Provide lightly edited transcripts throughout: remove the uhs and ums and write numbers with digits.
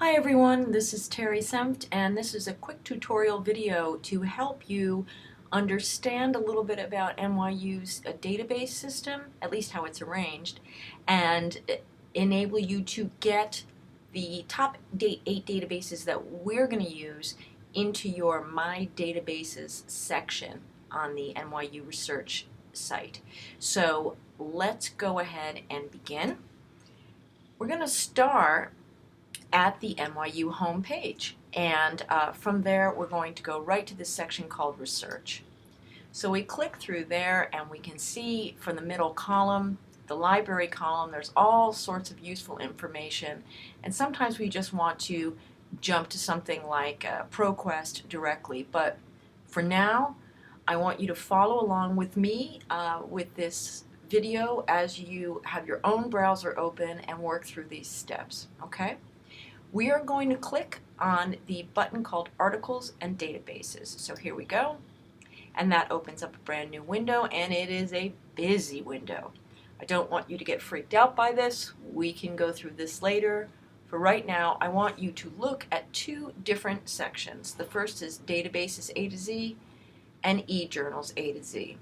Hi everyone, this is Terry Sempt, and this is a quick tutorial video to help you understand a little bit about NYU's database system, at least how it's arranged, and enable you to get the top 8 databases that we're going to use into your My Databases section on the NYU research site. So let's go ahead and begin. We're going to start at the NYU homepage, and from there we're going to go right to this section called Research. So we click through there and we can see from the middle column, the library column, there's all sorts of useful information, and sometimes we just want to jump to something like ProQuest directly, but for now I want you to follow along with me with this video as you have your own browser open and work through these steps, okay? We are going to click on the button called Articles and Databases. So here we go, and that opens up a brand new window, and it is a busy window. I don't want you to get freaked out by this. We can go through this later. For right now, I want you to look at two different sections. The first is Databases A to Z and eJournals A to Z.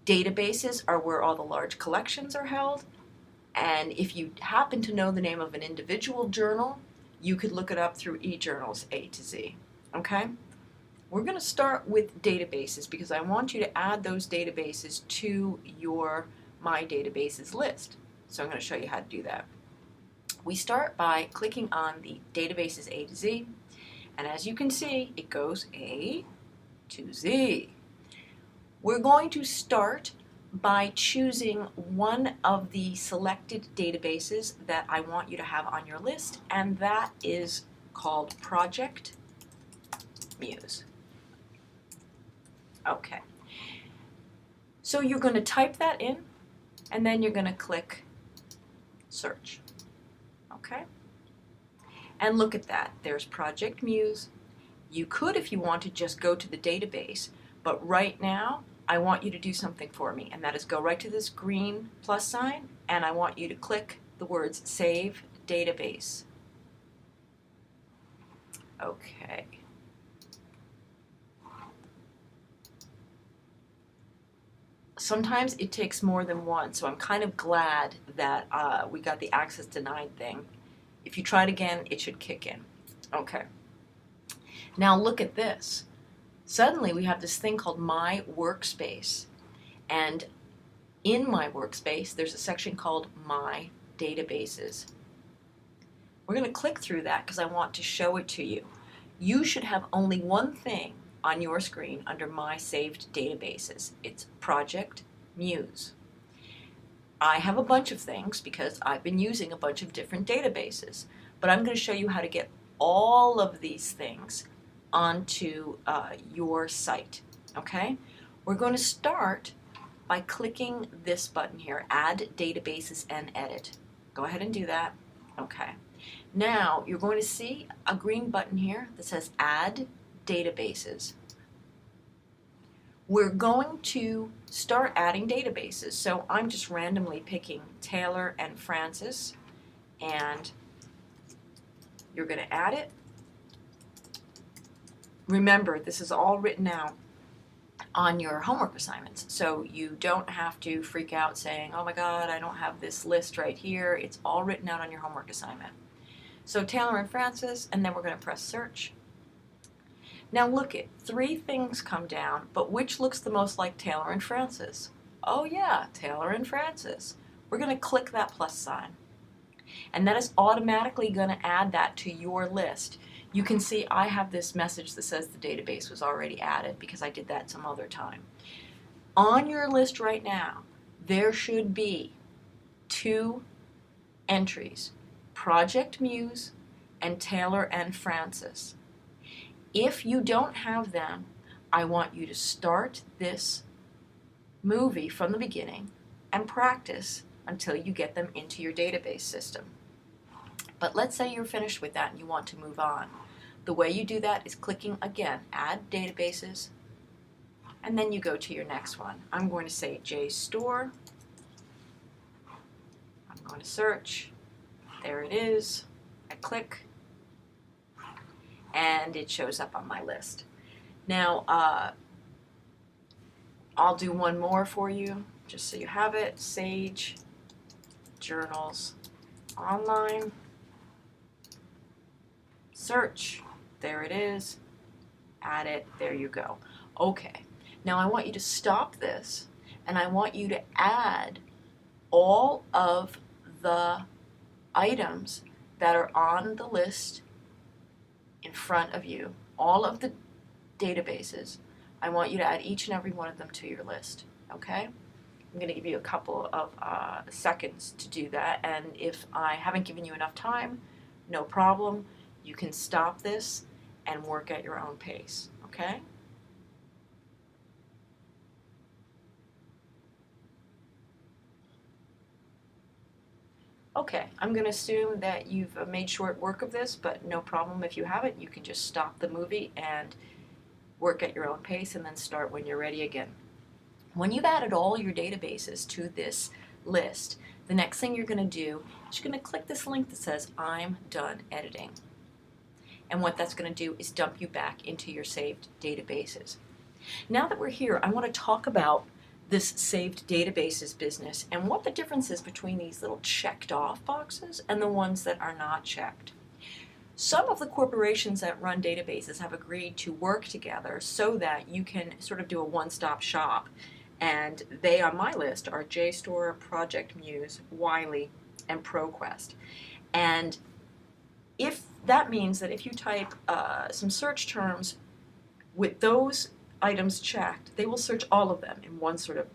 Databases are where all the large collections are held. And if you happen to know the name of an individual journal, you could look it up through eJournals A to Z. Okay? We're going to start with databases because I want you to add those databases to your My Databases list. So I'm going to show you how to do that. We start by clicking on the Databases A to Z, and as you can see, it goes A to Z. We're going to start by choosing one of the selected databases that I want you to have on your list, and that is called Project Muse. Okay, so you're going to type that in, and then you're going to click Search. Okay, and look at that. There's Project Muse. You could, if you wanted, just go to the database, but right now I want you to do something for me, and that is go right to this green plus sign, and I want you to click the words Save Database. Okay. Sometimes it takes more than one, so I'm kind of glad that we got the access denied thing. If you try it again, it should kick in. Okay. Now look at this. Suddenly we have this thing called My Workspace, and in My Workspace there's a section called My Databases. We're going to click through that because I want to show it to you. You should have only one thing on your screen under My Saved Databases. It's Project Muse. I have a bunch of things because I've been using a bunch of different databases, but I'm going to show you how to get all of these things onto your site. Okay? We're going to start by clicking this button here, Add Databases and Edit. Go ahead and do that. Okay. Now you're going to see a green button here that says Add Databases. We're going to start adding databases. So I'm just randomly picking Taylor and Francis, and you're going to add it. Remember, this is all written out on your homework assignments, so you don't have to freak out saying, oh my god, I don't have this list right here. It's all written out on your homework assignment. So Taylor and Francis, and then we're going to press search. Now look at, 3 things come down, but which looks the most like Taylor and Francis? Oh yeah, Taylor and Francis. We're going to click that plus sign, and that is automatically going to add that to your list. You can see I have this message that says the database was already added because I did that some other time. On your list right now, there should be 2 entries, Project Muse and Taylor and Francis. If you don't have them, I want you to start this movie from the beginning and practice until you get them into your database system. But let's say you're finished with that and you want to move on. The way you do that is clicking again, Add Databases, and then you go to your next one. I'm going to say JSTOR. I'm going to search. There it is. I click, and it shows up on my list. Now, I'll do one more for you, just so you have it. Sage Journals Online. Search. There it is. Add it. There you go. Okay. Now I want you to stop this, and I want you to add all of the items that are on the list in front of you, all of the databases. I want you to add each and every one of them to your list, okay? I'm going to give you a couple of seconds to do that, and if I haven't given you enough time, no problem. You can stop this and work at your own pace, okay? Okay, I'm going to assume that you've made short work of this, but no problem if you haven't. You can just stop the movie and work at your own pace and then start when you're ready again. When you've added all your databases to this list, the next thing you're going to do is you're going to click this link that says I'm done editing. And what that's going to do is dump you back into your saved databases. Now that we're here, I want to talk about this saved databases business and what the difference is between these little checked off boxes and the ones that are not checked. Some of the corporations that run databases have agreed to work together so that you can sort of do a one-stop shop. And they on my list are JSTOR, Project Muse, Wiley, and ProQuest. And if that means that if you type some search terms with those items checked, they will search all of them in one sort of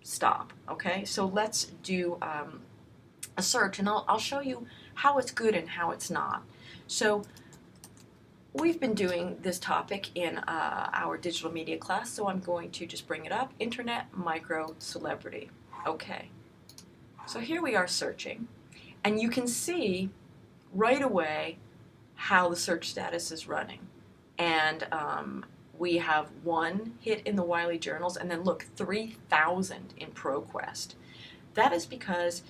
stop, okay? So let's do a search, and I'll show you how it's good and how it's not. So we've been doing this topic in our digital media class, so I'm going to just bring it up. Internet, micro, celebrity. Okay. So here we are searching, and you can see right away how the search status is running. And we have one hit in the Wiley journals, and then look, 3,000 in ProQuest. That is because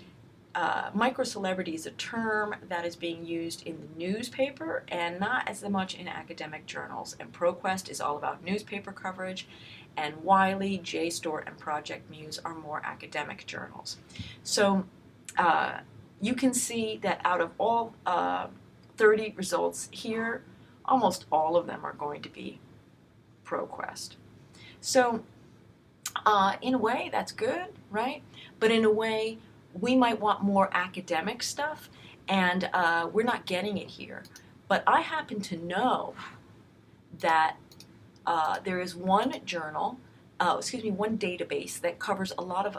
micro-celebrity is a term that is being used in the newspaper and not as much in academic journals. And ProQuest is all about newspaper coverage, and Wiley, JSTOR, and Project Muse are more academic journals. So you can see that out of all 30 results here, almost all of them are going to be ProQuest. So in a way, that's good, right? But in a way, we might want more academic stuff, and we're not getting it here. But I happen to know that there is one journal, one database that covers a lot of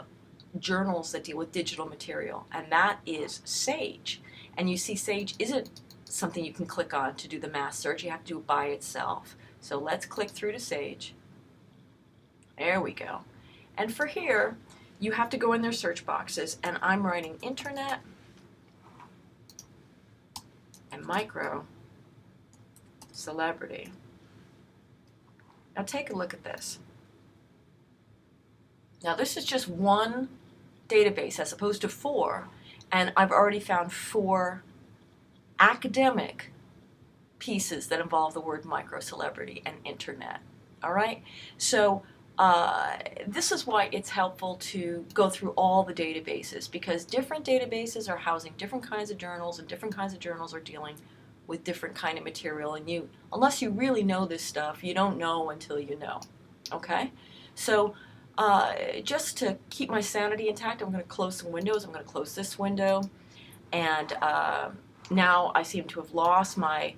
journals that deal with digital material, and that is Sage. And you see, Sage isn't something you can click on to do the mass search. You have to do it by itself. So let's click through to Sage. There we go. And for here, you have to go in their search boxes, and I'm writing internet and micro celebrity. Now take a look at this. Now this is just one database as opposed to 4, and I've already found 4 academic pieces that involve the word micro celebrity and internet. All right? So this is why it's helpful to go through all the databases, because different databases are housing different kinds of journals, and different kinds of journals are dealing with different kind of material, and unless you really know this stuff, you don't know until you know. Okay? So just to keep my sanity intact, I'm going to close some windows. I'm going to close this window, and now I seem to have lost my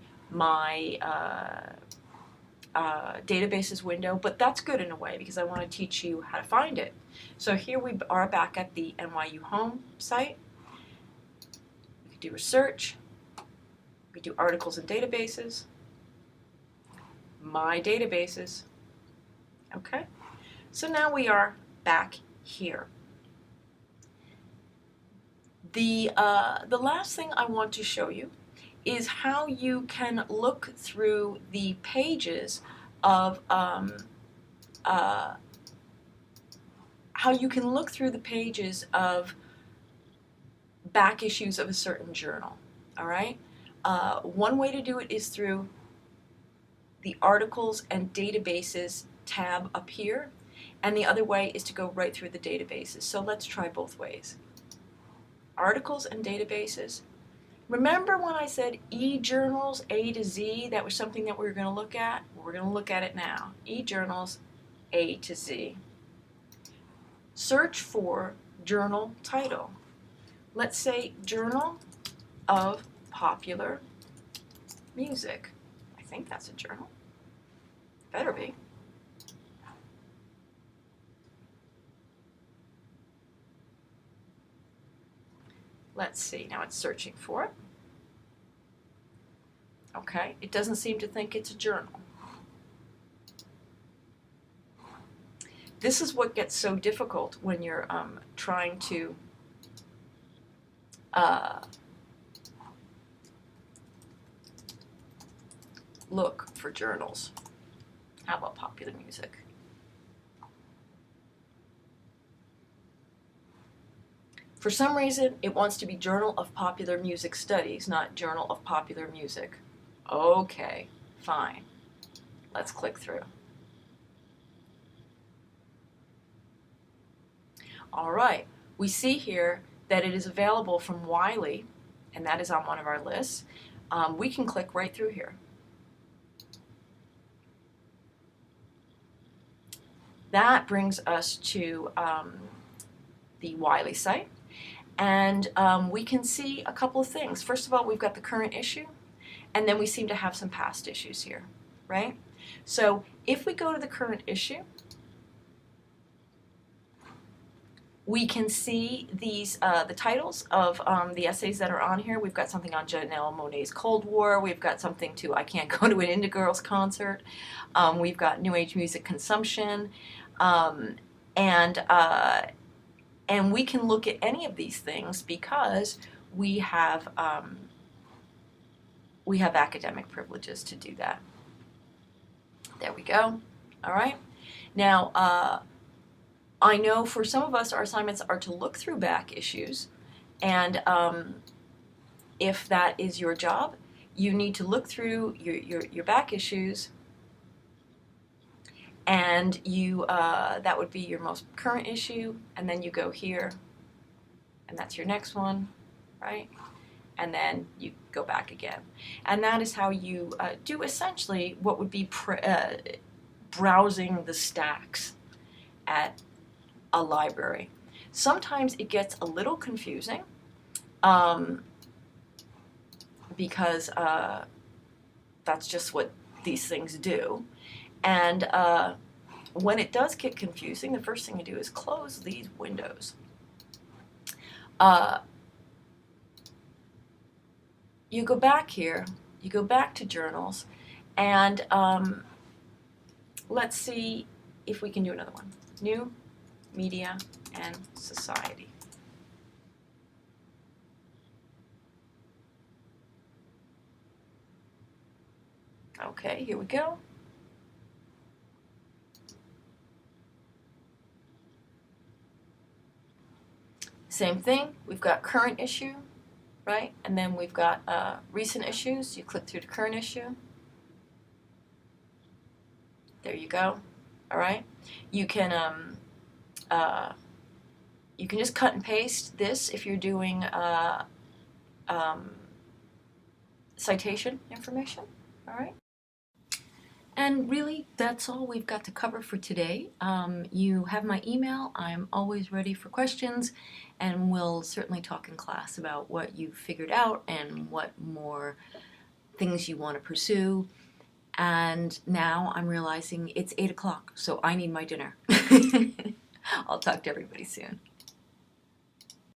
databases window, but that's good in a way because I want to teach you how to find it. So here we are back at the NYU home site. We can do a search. We do articles and databases. My databases. Okay. So now we are back here. The last thing I want to show you is how you can look through the pages of back issues of a certain journal. All right. One way to do it is through the Articles and Databases tab up here, and the other way is to go right through the databases. So let's try both ways. Articles and Databases. Remember when I said e-journals, A to Z, that was something that we were going to look at? We're going to look at it now. E-journals, A to Z. Search for journal title. Let's say Journal of Popular Music. I think that's a journal. Better be. Let's see, now it's searching for it. Okay, it doesn't seem to think it's a journal. This is what gets so difficult when you're trying to look for journals. How about popular music? For some reason, it wants to be Journal of Popular Music Studies, not Journal of Popular Music. Okay, fine. Let's click through. All right, we see here that it is available from Wiley, and that is on one of our lists. We can click right through here. That brings us to the Wiley site. And we can see a couple of things. First of all, we've got the current issue, and then we seem to have some past issues here, right? So if we go to the current issue, we can see these the titles of the essays that are on here. We've got something on Janelle Monáe's Cold War. We've got something to I Can't Go to an Indie Girls Concert. We've got New Age Music Consumption. And we can look at any of these things because we have academic privileges to do that. There we go. All right. Now, I know for some of us, our assignments are to look through back issues, and if that is your job, you need to look through your back issues. And you that would be your most current issue, and then you go here, and that's your next one, right? And then you go back again. And that is how you do essentially what would be browsing the stacks at a library. Sometimes it gets a little confusing because that's just what these things do. And when it does get confusing, the first thing you do is close these windows. You go back here, you go back to journals, and let's see if we can do another one. New, Media, and Society. Okay, here we go. Same thing, we've got current issue, right? And then we've got recent issues. You click through the current issue. There you go. All right. You can just cut and paste this if you're doing citation information. All right. And really, that's all we've got to cover for today. You have my email. I'm always ready for questions, and we'll certainly talk in class about what you've figured out and what more things you want to pursue. And now I'm realizing it's 8 o'clock, so I need my dinner. I'll talk to everybody soon.